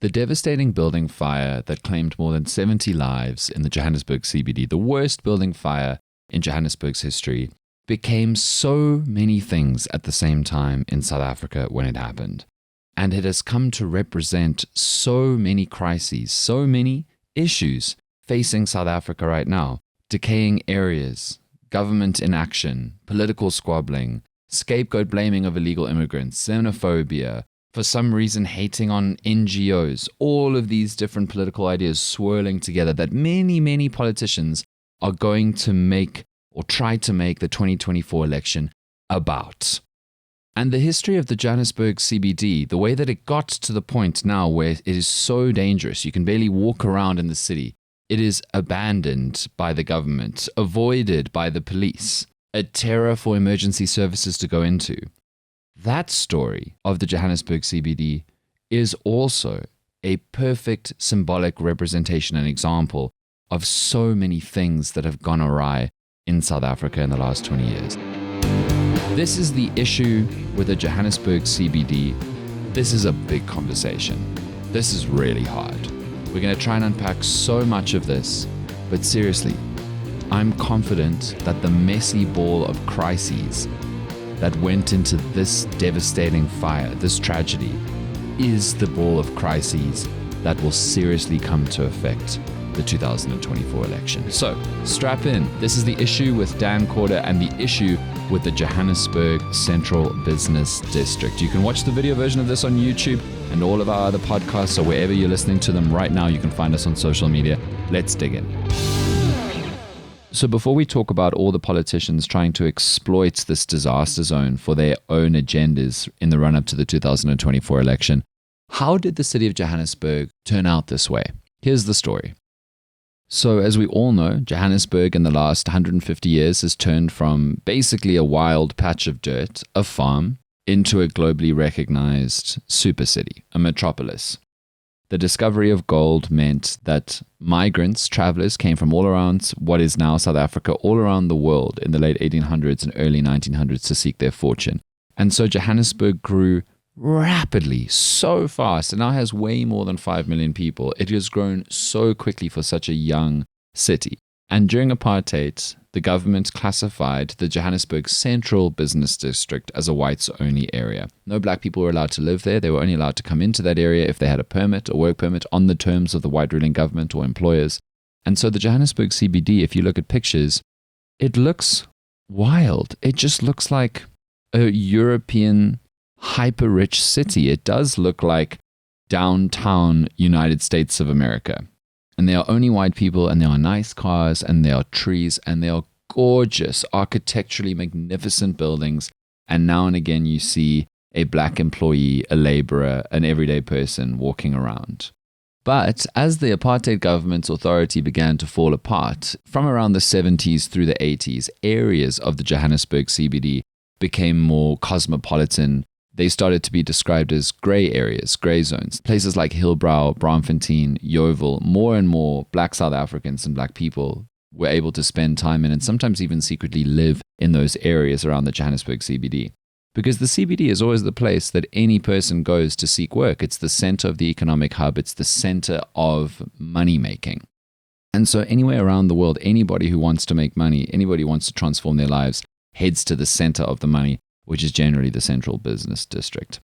The devastating building fire that claimed more than 70 lives in the Johannesburg CBD, the worst building fire in Johannesburg's history, became so many things at the same time in South Africa when it happened. And it has come to represent so many crises, so many issues facing South Africa right now. Decaying areas, government inaction, political squabbling, scapegoat blaming of illegal immigrants, xenophobia, for some reason hating on NGOs, all of these different political ideas swirling together that many, many politicians are going to make or try to make the 2024 election about. And the history of the Johannesburg CBD, the way that it got to the point now where it is so dangerous, you can barely walk around in the city. It is abandoned by the government, avoided by the police, a terror for emergency services to go into. That story of the Johannesburg CBD is also a perfect symbolic representation and example of so many things that have gone awry in South Africa in the last 20 years. This is the issue with the Johannesburg CBD. This is a big conversation. This is really hard. We're going to try and unpack so much of this, but seriously, I'm confident that the messy ball of crises that went into this devastating fire, this tragedy, is the ball of crises that will seriously come to affect the 2024 election. So, strap in. This is the issue with Dan Corder and the issue with the Johannesburg Central Business District. You can watch the video version of this on YouTube and all of our other podcasts, or wherever you're listening to them right now. You can find us on social media. Let's dig in. So before we talk about all the politicians trying to exploit this disaster zone for their own agendas in the run-up to the 2024 election, how did the city of Johannesburg turn out this way? Here's the story. So as we all know, Johannesburg in the last 150 years has turned from basically a wild patch of dirt, a farm, into a globally recognized super city, a metropolis. The discovery of gold meant that migrants, travelers, came from all around what is now South Africa, all around the world in the late 1800s and early 1900s to seek their fortune. And so Johannesburg grew rapidly, so fast, and now has way more than 5 million people. It has grown so quickly for such a young city. And during apartheid, the government classified the Johannesburg Central Business District as a whites-only area. No black people were allowed to live there. They were only allowed to come into that area if they had a permit, a work permit, on the terms of the white ruling government or employers. And so the Johannesburg CBD, if you look at pictures, it looks wild. It just looks like a European hyper-rich city. It does look like downtown United States of America. And there are only white people, and there are nice cars, and there are trees, and there are gorgeous, architecturally magnificent buildings. And now and again, you see a black employee, a laborer, an everyday person walking around. But as the apartheid government's authority began to fall apart, from around the 70s through the 80s, areas of the Johannesburg CBD became more cosmopolitan. They started to be described as grey areas, grey zones. Places like Hillbrow, Braamfontein, Yeoville, more and more black South Africans and black people were able to spend time in and sometimes even secretly live in those areas around the Johannesburg CBD. Because the CBD is always the place that any person goes to seek work. It's the center of the economic hub. It's the center of money making. And so anywhere around the world, anybody who wants to make money, anybody who wants to transform their lives, heads to the center of the money, which is generally the Central Business District.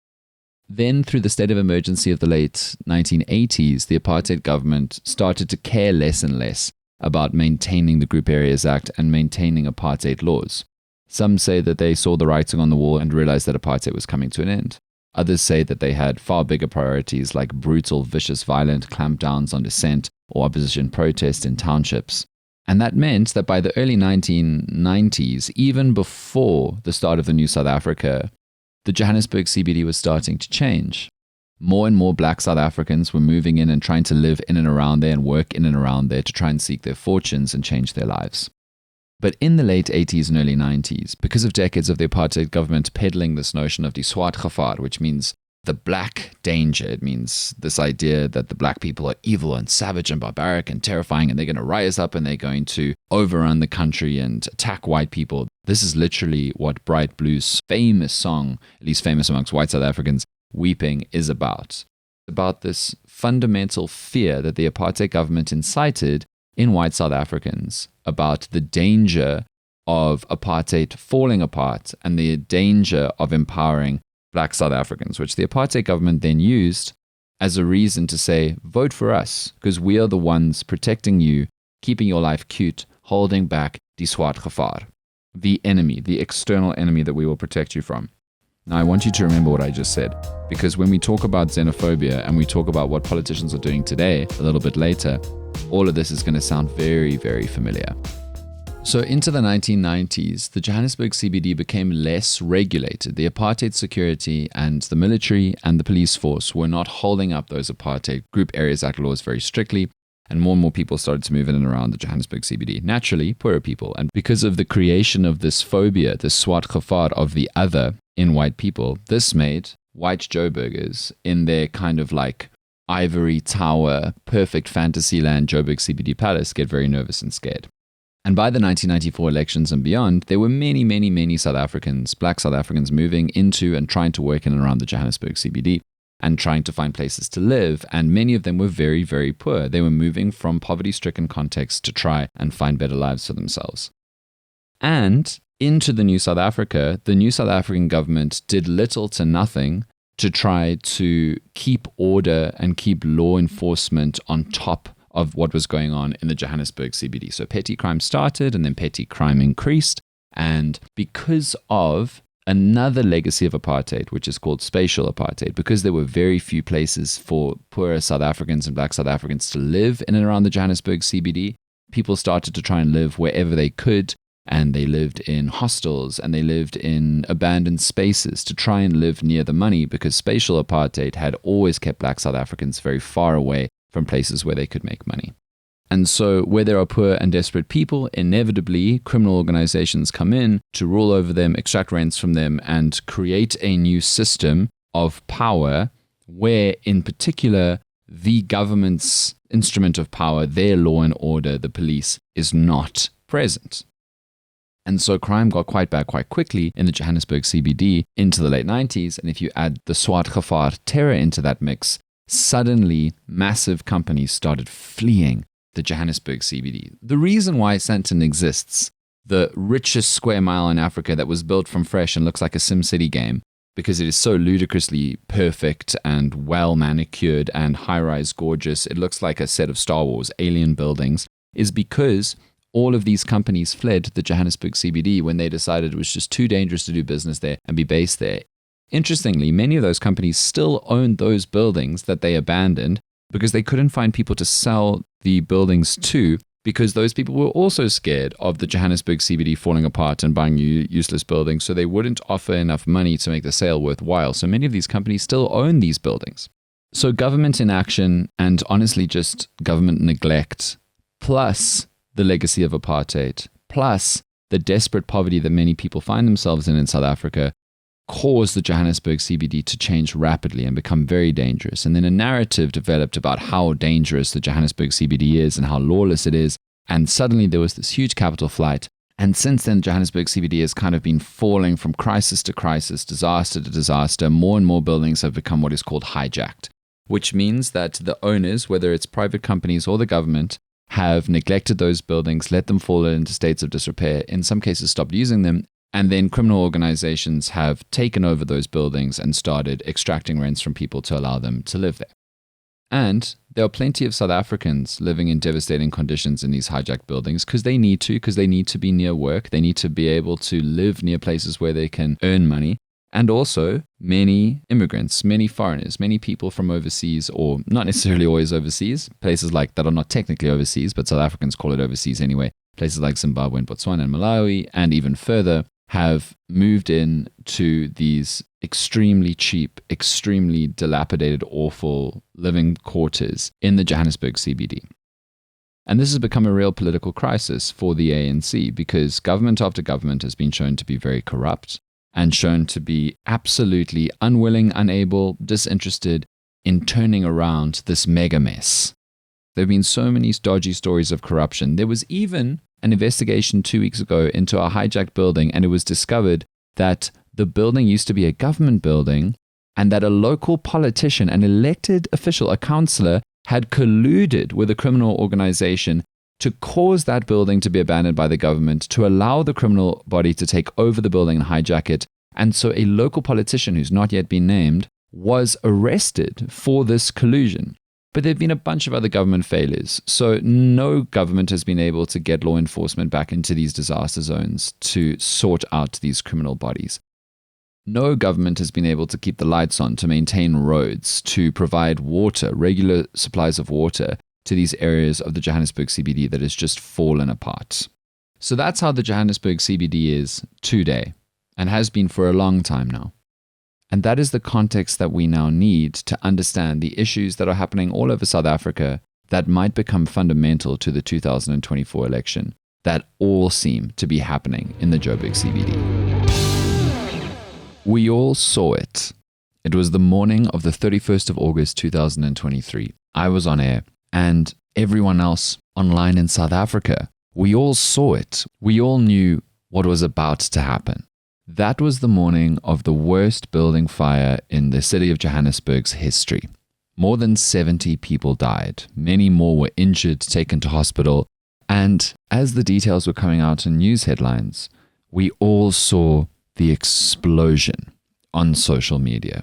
Then, through the state of emergency of the late 1980s, the apartheid government started to care less and less about maintaining the Group Areas Act and maintaining apartheid laws. Some say that they saw the writing on the wall and realized that apartheid was coming to an end. Others say that they had far bigger priorities like brutal, vicious, violent clampdowns on dissent or opposition protest in townships. And that meant that by the early 1990s, even before the start of the new South Africa, the Johannesburg CBD was starting to change. More and more black South Africans were moving in and trying to live in and around there and work in and around there to try and seek their fortunes and change their lives. But in the late 80s and early 90s, because of decades of the apartheid government peddling this notion of die swart gevaar, which means the black danger, it means this idea that the black people are evil and savage and barbaric and terrifying, and they're going to rise up and they're going to overrun the country and attack white people. This is literally what Bright Blue's famous song, at least famous amongst white South Africans, Weeping, is about. about this fundamental fear that the apartheid government incited in white South Africans about the danger of apartheid falling apart and the danger of empowering black South Africans, which the apartheid government then used as a reason to say, vote for us, because we are the ones protecting you, keeping your life cute, holding back die swart gevaar, the enemy, the external enemy that we will protect you from. Now, I want you to remember what I just said, because when we talk about xenophobia and we talk about what politicians are doing today, a little bit later, all of this is going to sound very, very familiar. So into the 1990s, the Johannesburg CBD became less regulated. The apartheid security and the military and the police force were not holding up those Apartheid Group Areas Act laws very strictly, and more people started to move in and around the Johannesburg CBD. Naturally, poorer people. And because of the creation of this phobia, this swart gevaar of the other in white people, this made white Joburgers in their kind of like ivory tower, perfect fantasy land Joburg CBD palace get very nervous and scared. And by the 1994 elections and beyond, there were many South Africans, black South Africans, moving into and trying to work in and around the Johannesburg CBD and trying to find places to live. And many of them were very, very poor. They were moving from poverty-stricken contexts to try and find better lives for themselves. And into the New South Africa, the New South African government did little to nothing to try to keep order and keep law enforcement on top of what was going on in the Johannesburg CBD. So petty crime started and then petty crime increased. And because of another legacy of apartheid, which is called spatial apartheid, because there were very few places for poorer South Africans and black South Africans to live in and around the Johannesburg CBD, people started to try and live wherever they could. And they lived in hostels and they lived in abandoned spaces to try and live near the money, because spatial apartheid had always kept black South Africans very far away from places where they could make money. And so where there are poor and desperate people, inevitably criminal organizations come in to rule over them, extract rents from them, and create a new system of power where, in particular, the government's instrument of power, their law and order, the police, is not present. And so crime got quite bad quite quickly in the Johannesburg CBD into the late 90s. And if you add the swart gevaar terror into that mix, suddenly massive companies started fleeing the Johannesburg CBD. The reason why Sandton exists, the richest square mile in Africa that was built from fresh and looks like a SimCity game, because it is so ludicrously perfect and well manicured and high-rise gorgeous, it looks like a set of Star Wars alien buildings, is because all of these companies fled the Johannesburg CBD when they decided it was just too dangerous to do business there and be based there. Interestingly, many of those companies still owned those buildings that they abandoned because they couldn't find people to sell the buildings to, because those people were also scared of the Johannesburg CBD falling apart and buying useless buildings, so they wouldn't offer enough money to make the sale worthwhile. So many of these companies still own these buildings. So government inaction and honestly just government neglect, plus the legacy of apartheid, plus the desperate poverty that many people find themselves in South Africa, caused the Johannesburg CBD to change rapidly and become very dangerous. And then a narrative developed about how dangerous the Johannesburg CBD is and how lawless it is. And suddenly there was this huge capital flight. And since then, Johannesburg CBD has kind of been falling from crisis to crisis, disaster to disaster. More and more buildings have become what is called hijacked, which means that the owners, whether it's private companies or the government, have neglected those buildings, let them fall into states of disrepair, in some cases stopped using them, and then criminal organizations have taken over those buildings and started extracting rents from people to allow them to live there. And there are plenty of South Africans living in devastating conditions in these hijacked buildings because they need to be near work, they need to be able to live near places where they can earn money. And also many immigrants, many foreigners, many people from overseas, or not necessarily always overseas, places like that are not technically overseas, but South Africans call it overseas anyway, places like Zimbabwe and Botswana and Malawi, and even further, have moved in to these extremely cheap, extremely dilapidated, awful living quarters in the Johannesburg CBD. And this has become a real political crisis for the ANC because government after government has been shown to be very corrupt and shown to be absolutely unwilling, unable, disinterested in turning around this mega mess. There have been so many dodgy stories of corruption. There was even an investigation 2 weeks ago into a hijacked building, and it was discovered that the building used to be a government building, and that a local politician, an elected official, a councillor, had colluded with a criminal organization to cause that building to be abandoned by the government, to allow the criminal body to take over the building and hijack it. And so a local politician who's not yet been named was arrested for this collusion. But there have been a bunch of other government failures. So no government has been able to get law enforcement back into these disaster zones to sort out these criminal bodies. No government has been able to keep the lights on, to maintain roads, to provide water, regular supplies of water to these areas of the Johannesburg CBD that has just fallen apart. So that's how the Johannesburg CBD is today, and has been for a long time now. And that is the context that we now need to understand the issues that are happening all over South Africa that might become fundamental to the 2024 election, that all seem to be happening in the Joburg CBD. We all saw it. It was the morning of the 31st of August 2023. I was on air, and everyone else online in South Africa, we all saw it. We all knew what was about to happen. That was the morning of the worst building fire in the city of Johannesburg's history. More than 70 people died. Many more were injured, taken to hospital. And as the details were coming out in news headlines, we all saw the explosion on social media.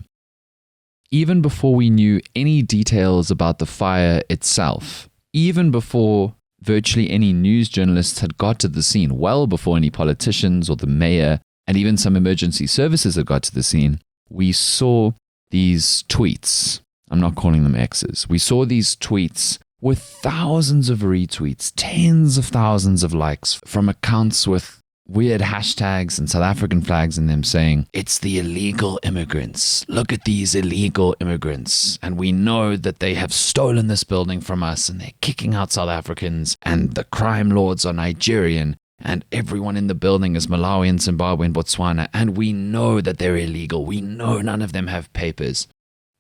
Even before we knew any details about the fire itself, even before virtually any news journalists had got to the scene, well before any politicians or the mayor and even some emergency services had got to the scene, we saw these tweets. I'm not calling them X's. We saw these tweets with thousands of retweets, tens of thousands of likes from accounts with weird hashtags and South African flags in them saying, "It's the illegal immigrants. Look at these illegal immigrants. And we know that they have stolen this building from us and they're kicking out South Africans and the crime lords are Nigerian and everyone in the building is Malawian, Zimbabwean, Botswana. And we know that they're illegal. We know none of them have papers."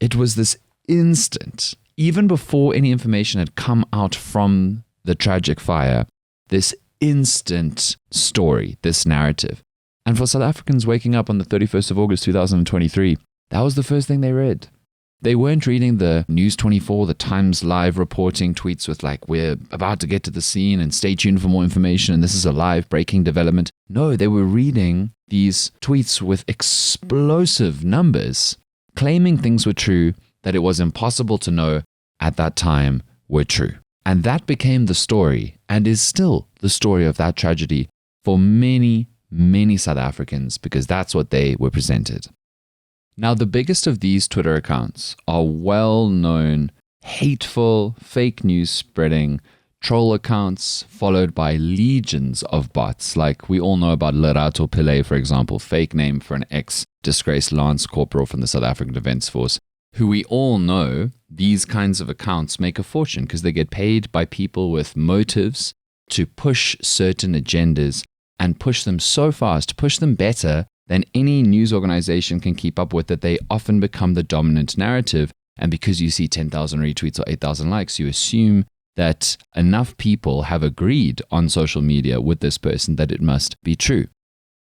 It was this instant, even before any information had come out from the tragic fire, this instant story, this narrative. And for South Africans waking up on the 31st of August 2023, that was the first thing they read. They weren't reading the News 24, the Times Live reporting tweets with like, "We're about to get to the scene and stay tuned for more information and this is a live breaking development." No, they were reading these tweets with explosive numbers, claiming things were true that it was impossible to know at that time were true. And that became the story, and is still the story of that tragedy for many, many South Africans, because that's what they were presented. Now, the biggest of these Twitter accounts are well-known, hateful, fake news spreading troll accounts, followed by legions of bots. Like we all know about Lerato Pillay, for example, fake name for an ex-disgraced Lance Corporal from the South African Defence Force, who we all know these kinds of accounts make a fortune because they get paid by people with motives to push certain agendas and push them so fast, push them better than any news organization can keep up with, that they often become the dominant narrative. And because you see 10,000 retweets or 8,000 likes, you assume that enough people have agreed on social media with this person that it must be true.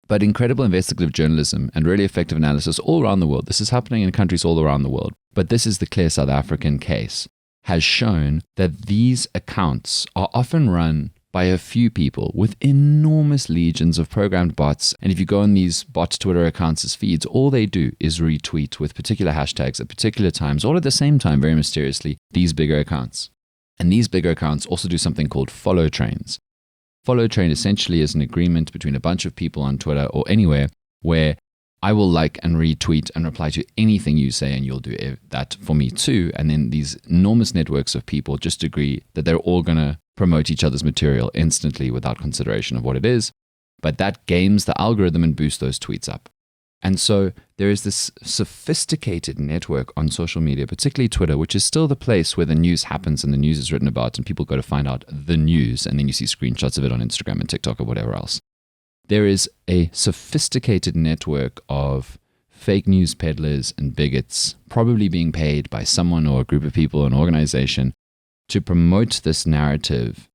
But incredible investigative journalism and really effective analysis all around the world, this is happening in countries all around the world, but this is the clear South African case, has shown that these accounts are often run by a few people with enormous legions of programmed bots. And if you go on these bot Twitter accounts' feeds, all they do is retweet with particular hashtags at particular times, all at the same time, very mysteriously, these bigger accounts. And these bigger accounts also do something called follow trains. Follow train essentially is an agreement between a bunch of people on Twitter or anywhere where I will like and retweet and reply to anything you say, and you'll do that for me too. And then these enormous networks of people just agree that they're all going to promote each other's material instantly without consideration of what it is. But that games the algorithm and boosts those tweets up. And so there is this sophisticated network on social media, particularly Twitter, which is still the place where the news happens and the news is written about and people go to find out the news, and then you see screenshots of it on Instagram and TikTok or whatever else. There is a sophisticated network of fake news peddlers and bigots, probably being paid by someone or a group of people or an organization to promote this narrative,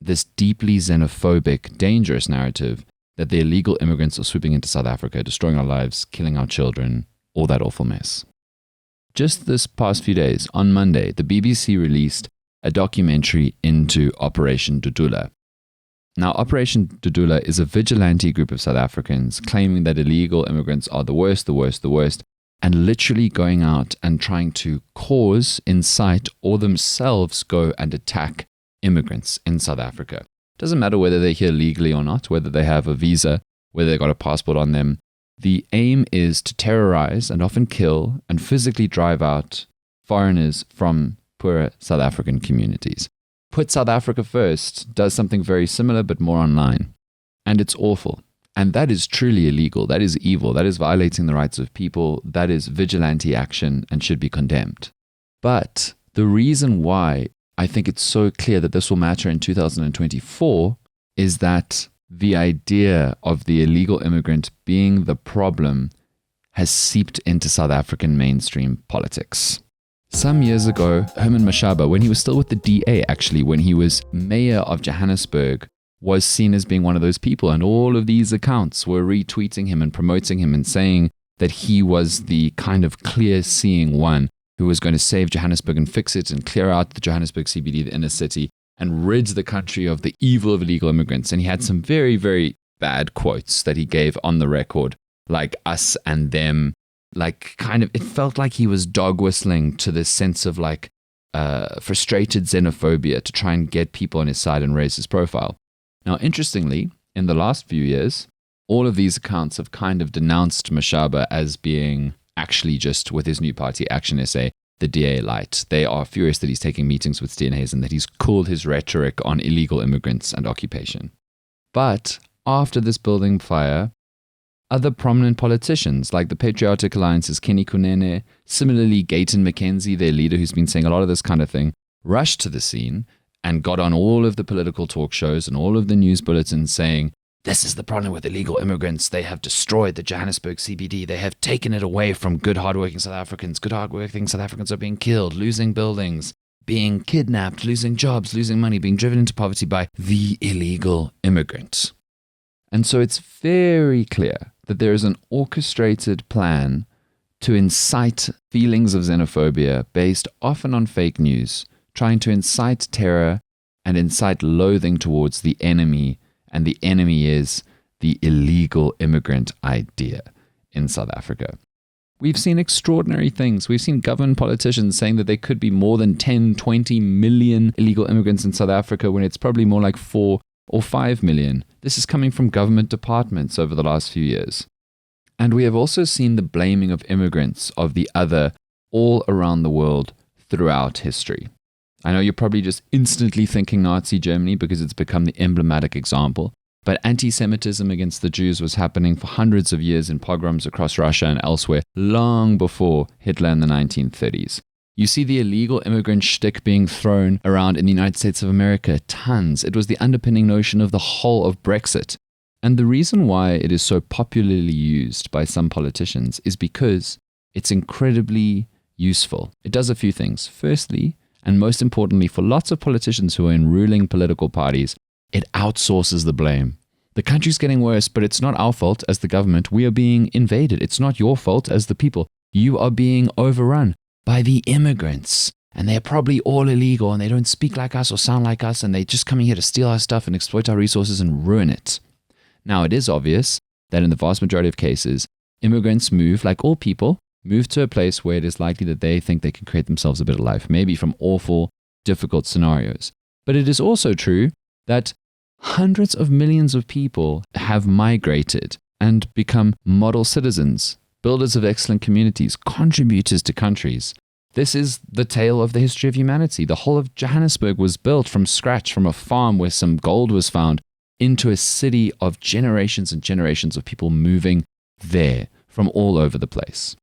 this deeply xenophobic, dangerous narrative that the illegal immigrants are swooping into South Africa, destroying our lives, killing our children, all that awful mess. Just this past few days, on Monday, the BBC released a documentary into Operation Dudula. Now, Operation Dudula is a vigilante group of South Africans claiming that illegal immigrants are the worst, and literally going out and trying to cause, incite, or themselves go and attack immigrants in South Africa. Doesn't matter whether they're here legally or not, whether they have a visa, whether they've got a passport on them. The aim is to terrorize and often kill and physically drive out foreigners from poorer South African communities. Put South Africa First does something very similar but more online. And it's awful. And that is truly illegal. That is evil. That is violating the rights of people. That is vigilante action and should be condemned. But the reason why I think it's so clear that this will matter in 2024 is that the idea of the illegal immigrant being the problem has seeped into South African mainstream politics. Some years ago, Herman Mashaba, when he was still with the DA actually, when he was mayor of Johannesburg, was seen as being one of those people, and all of these accounts were retweeting him and promoting him and saying that he was the kind of clear-seeing one who was going to save Johannesburg and fix it and clear out the Johannesburg CBD, the inner city, and rid the country of the evil of illegal immigrants. And he had some very, very bad quotes that he gave on the record, like us and them, like kind of, it felt like he was dog whistling to this sense of like frustrated xenophobia to try and get people on his side and raise his profile. Now, interestingly, in the last few years, all of these accounts have kind of denounced Mashaba as being actually just, with his new party, Action SA, the DA light. They are furious that he's taking meetings with DNAs and that he's cooled his rhetoric on illegal immigrants and occupation. But after this building fire, other prominent politicians like the Patriotic Alliance's Kenny Kunene, similarly Gayton McKenzie, their leader who's been saying a lot of this kind of thing, rushed to the scene and got on all of the political talk shows and all of the news bulletins saying, this is the problem with illegal immigrants. They have destroyed the Johannesburg CBD. They have taken it away from good, hardworking South Africans. Good, hardworking South Africans are being killed, losing buildings, being kidnapped, losing jobs, losing money, being driven into poverty by the illegal immigrant. And so it's very clear that there is an orchestrated plan to incite feelings of xenophobia based often on fake news, trying to incite terror and incite loathing towards the enemy, and the enemy is the illegal immigrant idea in South Africa. We've seen extraordinary things. We've seen government politicians saying that there could be more than 10, 20 million illegal immigrants in South Africa when it's probably more like 4 or 5 million. This is coming from government departments over the last few years. And we have also seen the blaming of immigrants of the other all around the world throughout history. I know you're probably just instantly thinking Nazi Germany because it's become the emblematic example, but anti-Semitism against the Jews was happening for hundreds of years in pogroms across Russia and elsewhere long before Hitler in the 1930s. You see the illegal immigrant shtick being thrown around in the United States of America, tons. It was the underpinning notion of the whole of Brexit. And the reason why it is so popularly used by some politicians is because it's incredibly useful. It does a few things. Firstly, and most importantly for lots of politicians who are in ruling political parties, it outsources the blame. The country's getting worse, but it's not our fault as the government. We are being invaded. It's not your fault as the people. You are being overrun by the immigrants. And they're probably all illegal and they don't speak like us or sound like us and they're just coming here to steal our stuff and exploit our resources and ruin it. Now, it is obvious that in the vast majority of cases, immigrants move, like all people, move to a place where it is likely that they think they can create themselves a better life, maybe from awful, difficult scenarios. But it is also true that hundreds of millions of people have migrated and become model citizens, builders of excellent communities, contributors to countries. This is the tale of the history of humanity. The whole of Johannesburg was built from scratch, from a farm where some gold was found, into a city of generations and generations of people moving there from all over the place.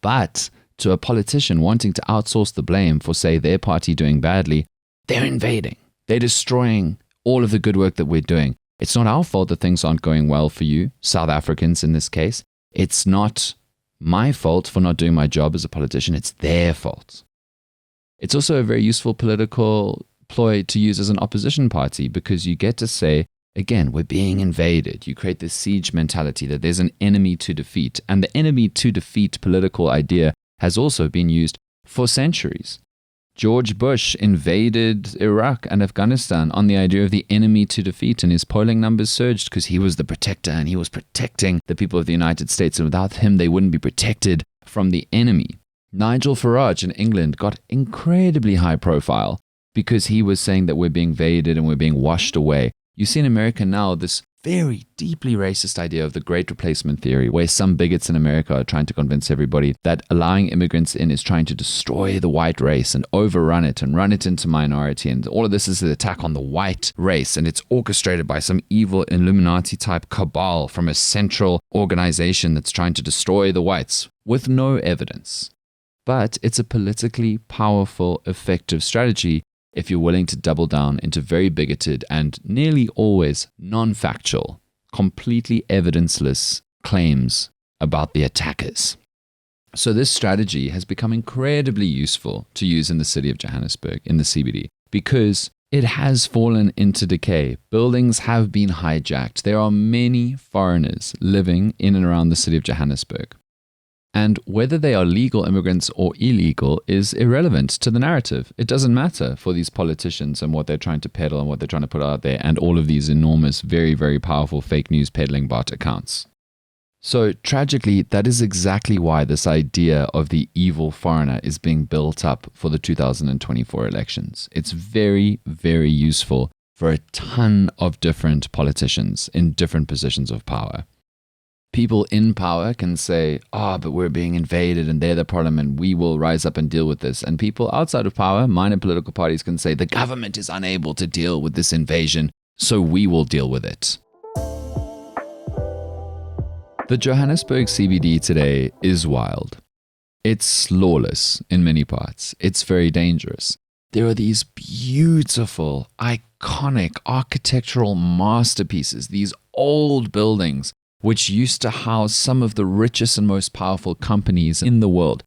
But to a politician wanting to outsource the blame for, say, their party doing badly, they're invading. They're destroying all of the good work that we're doing. It's not our fault that things aren't going well for you, South Africans in this case. It's not my fault for not doing my job as a politician. It's their fault. It's also a very useful political ploy to use as an opposition party because you get to say, Again, we're being invaded. You create this siege mentality that there's an enemy to defeat. And the enemy to defeat political idea has also been used for centuries. George Bush invaded Iraq and Afghanistan on the idea of the enemy to defeat, and his polling numbers surged because he was the protector and he was protecting the people of the United States. And without him, they wouldn't be protected from the enemy. Nigel Farage in England got incredibly high profile because he was saying that we're being invaded and we're being washed away. You see in America now this very deeply racist idea of the Great Replacement theory, where some bigots in America are trying to convince everybody that allowing immigrants in is trying to destroy the white race and overrun it and run it into minority. And all of this is an attack on the white race, and it's orchestrated by some evil Illuminati-type cabal from a central organization that's trying to destroy the whites with no evidence. But it's a politically powerful, effective strategy if you're willing to double down into very bigoted and nearly always non-factual, completely evidenceless claims about the attackers. So this strategy has become incredibly useful to use in the city of Johannesburg, in the CBD, because it has fallen into decay. Buildings have been hijacked. There are many foreigners living in and around the city of Johannesburg. And whether they are legal immigrants or illegal is irrelevant to the narrative. It doesn't matter for these politicians and what they're trying to peddle and what they're trying to put out there, and all of these enormous, very, very powerful fake news peddling bot accounts. So tragically, that is exactly why this idea of the evil foreigner is being built up for the 2024 elections. It's very, very useful for a ton of different politicians in different positions of power. People in power can say, but we're being invaded and they're the problem and we will rise up and deal with this. And people outside of power, minor political parties, can say the government is unable to deal with this invasion, so we will deal with it. The Johannesburg CBD today is wild. It's lawless in many parts. It's very dangerous. There are these beautiful, iconic architectural masterpieces, these old buildings, which used to house some of the richest and most powerful companies in the world,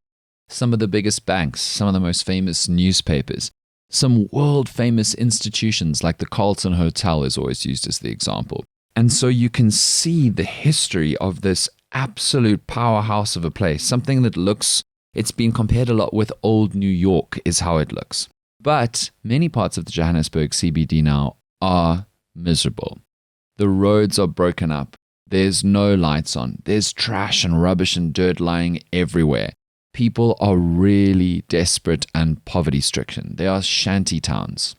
some of the biggest banks, some of the most famous newspapers, some world-famous institutions like the Carlton Hotel is always used as the example. And so you can see the history of this absolute powerhouse of a place, something that it's been compared a lot with old New York is how it looks. But many parts of the Johannesburg CBD now are miserable. The roads are broken up. There's no lights on. There's trash and rubbish and dirt lying everywhere. People are really desperate and poverty-stricken. They are shanty towns.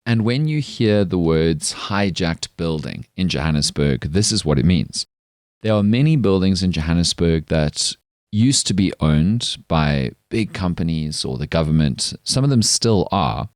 And when you hear the words hijacked building in Johannesburg, this is what it means. There are many buildings in Johannesburg that used to be owned by big companies or the government. Some of them still are,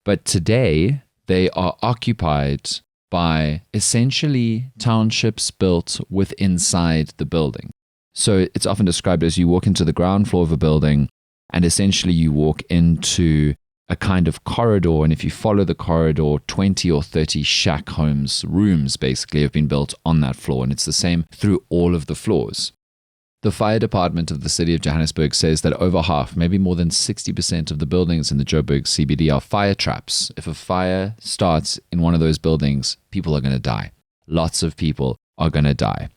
but today they are occupied by essentially townships built inside the building. So it's often described as you walk into the ground floor of a building and essentially you walk into a kind of corridor, and if you follow the corridor, 20 or 30 shack homes, rooms basically, have been built on that floor, and it's the same through all of the floors. The fire department of the city of Johannesburg says that over half, maybe more than 60% of the buildings in the Joburg CBD are fire traps. If a fire starts in one of those buildings, people are going to die. Lots of people are going to die.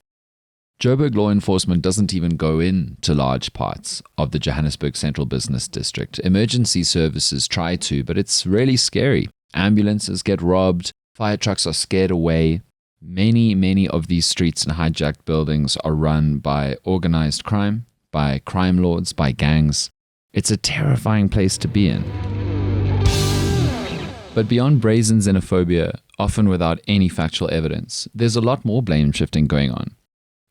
Joburg law enforcement doesn't even go into large parts of the Johannesburg Central Business District. Emergency services try to, but it's really scary. Ambulances get robbed, fire trucks are scared away. Many of these streets and hijacked buildings are run by organized crime, by crime lords, by gangs. It's a terrifying place to be in. But beyond brazen xenophobia, often without any factual evidence, there's a lot more blame shifting going on.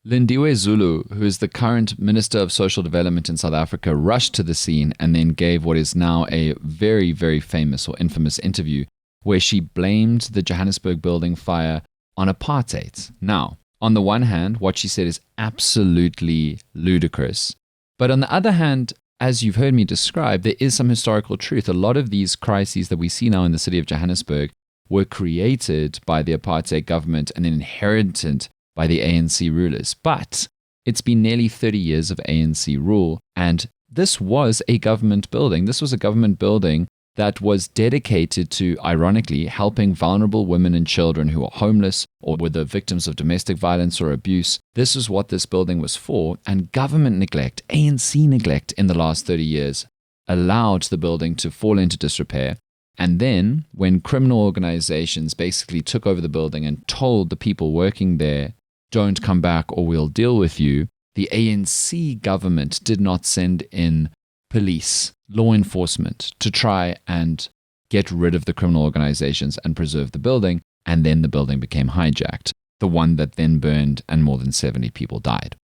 Lindiwe Zulu, who is the current Minister of Social Development in South Africa, rushed to the scene and then gave what is now a very, very famous or infamous interview where she blamed the Johannesburg building fire on apartheid. Now, on the one hand, what she said is absolutely ludicrous. But on the other hand, as you've heard me describe, there is some historical truth. A lot of these crises that we see now in the city of Johannesburg were created by the apartheid government and then inherited by the ANC rulers. But it's been nearly 30 years of ANC rule, and this was a government building. This was a government building that was dedicated to, ironically, helping vulnerable women and children who are homeless or were the victims of domestic violence or abuse. This is what this building was for, and government neglect, ANC neglect in the last 30 years, allowed the building to fall into disrepair. And then, when criminal organizations basically took over the building and told the people working there, don't come back or we'll deal with you, the ANC government did not send in police, law enforcement to try and get rid of the criminal organizations and preserve the building, and then the building became hijacked, the one that then burned and more than 70 people died.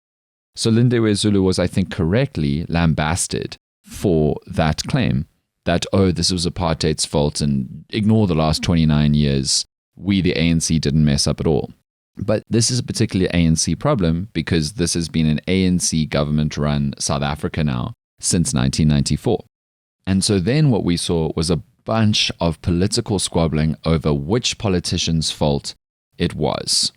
So Lindiwe Zulu was, I think, correctly lambasted for that claim that, oh, this was apartheid's fault and ignore the last 29 years, we, the ANC, didn't mess up at all. But this is a particularly ANC problem because this has been an ANC government-run South Africa now since 1994. And so then what we saw was a bunch of political squabbling over which politician's fault it was.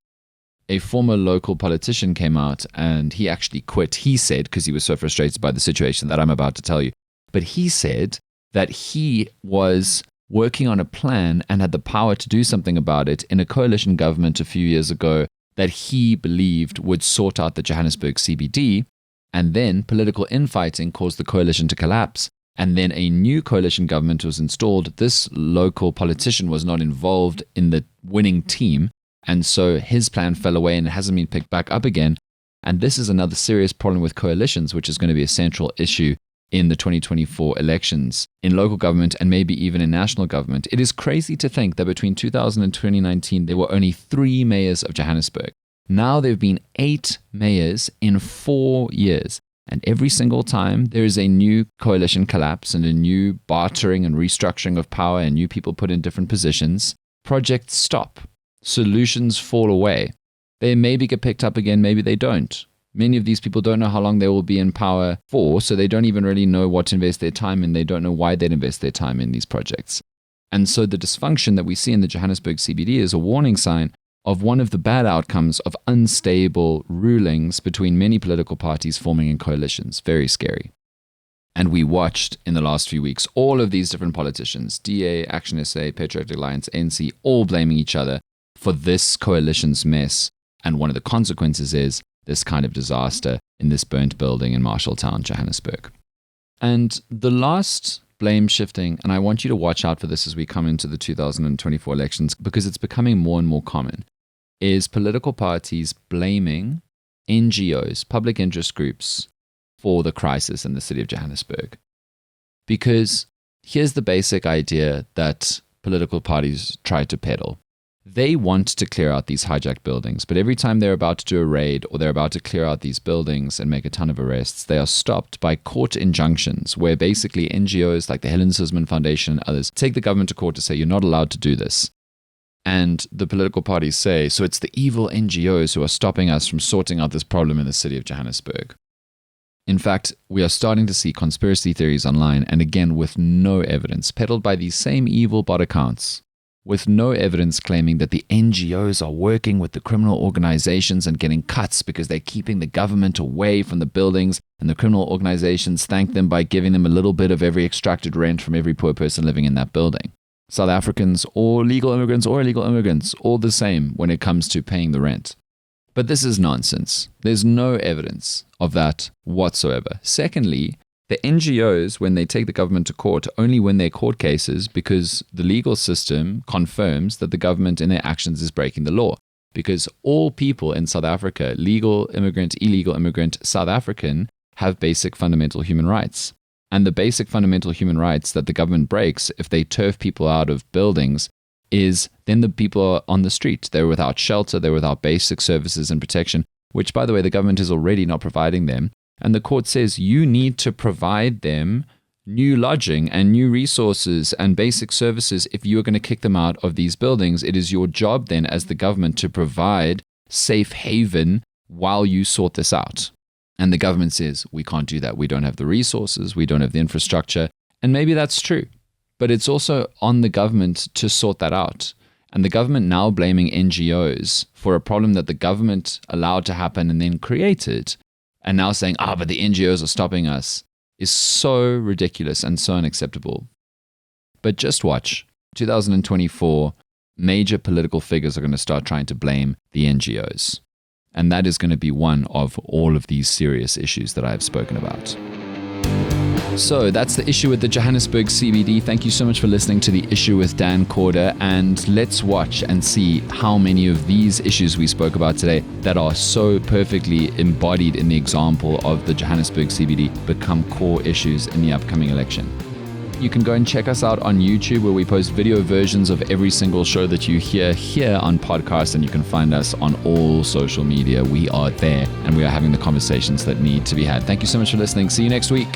A former local politician came out and he actually quit. He said, because he was so frustrated by the situation that I'm about to tell you, but he said that he was working on a plan and had the power to do something about it in a coalition government a few years ago that he believed would sort out the Johannesburg CBD. And then political infighting caused the coalition to collapse. And then a new coalition government was installed. This local politician was not involved in the winning team. And so his plan fell away and it hasn't been picked back up again. And this is another serious problem with coalitions, which is going to be a central issue in the 2024 elections, in local government and maybe even in national government. It is crazy to think that between 2000 and 2019, there were only 3 mayors of Johannesburg. Now there have been 8 mayors in 4 years. And every single time there is a new coalition collapse and a new bartering and restructuring of power and new people put in different positions, projects stop. Solutions fall away. They maybe get picked up again, maybe they don't. Many of these people don't know how long they will be in power for, so they don't even really know what to invest their time in. They don't know why they'd invest their time in these projects. And so the dysfunction that we see in the Johannesburg CBD is a warning sign of one of the bad outcomes of unstable rulings between many political parties forming in coalitions. Very scary. And we watched in the last few weeks all of these different politicians, DA, Action SA, Patriotic Alliance, ANC, all blaming each other for this coalition's mess. And one of the consequences is this kind of disaster in this burnt building in Marshalltown, Johannesburg. And the last blame shifting, and I want you to watch out for this as we come into the 2024 elections because it's becoming more and more common, is political parties blaming NGOs, public interest groups, for the crisis in the city of Johannesburg. Because here's the basic idea that political parties try to peddle. They want to clear out these hijacked buildings, but every time they're about to do a raid or they're about to clear out these buildings and make a ton of arrests, they are stopped by court injunctions where basically NGOs like the Helen Suzman Foundation and others take the government to court to say, you're not allowed to do this. And the political parties say, so it's the evil NGOs who are stopping us from sorting out this problem in the city of Johannesburg. In fact, we are starting to see conspiracy theories online, and again with no evidence, peddled by these same evil bot accounts, with no evidence claiming that the NGOs are working with the criminal organizations and getting cuts because they're keeping the government away from the buildings, and the criminal organizations thank them by giving them a little bit of every extracted rent from every poor person living in that building. South Africans or legal immigrants or illegal immigrants, all the same when it comes to paying the rent. But this is nonsense. There's no evidence of that whatsoever. Secondly, the NGOs, when they take the government to court, only win their court cases because the legal system confirms that the government in their actions is breaking the law. Because all people in South Africa, legal immigrant, illegal immigrant, South African, have basic fundamental human rights. And the basic fundamental human rights that the government breaks if they turf people out of buildings is then the people are on the street. They're without shelter, they're without basic services and protection, which, by the way, the government is already not providing them. And the court says you need to provide them new lodging and new resources and basic services if you are going to kick them out of these buildings. It is your job then as the government to provide safe haven while you sort this out. And the government says, we can't do that. We don't have the resources. We don't have the infrastructure. And maybe that's true. But it's also on the government to sort that out. And the government now blaming NGOs for a problem that the government allowed to happen and then created, and now saying, but the NGOs are stopping us, is so ridiculous and so unacceptable. But just watch. 2024, major political figures are going to start trying to blame the NGOs. And that is going to be one of all of these serious issues that I have spoken about. So that's the issue with the Johannesburg CBD. Thank you so much for listening to the issue with Dan Corder, and let's watch and see how many of these issues we spoke about today that are so perfectly embodied in the example of the Johannesburg CBD become core issues in the upcoming election. You can go and check us out on YouTube, where we post video versions of every single show that you hear here on podcast, and you can find us on all social media. We are there, and we are having the conversations that need to be had. Thank you so much for listening. See you next week.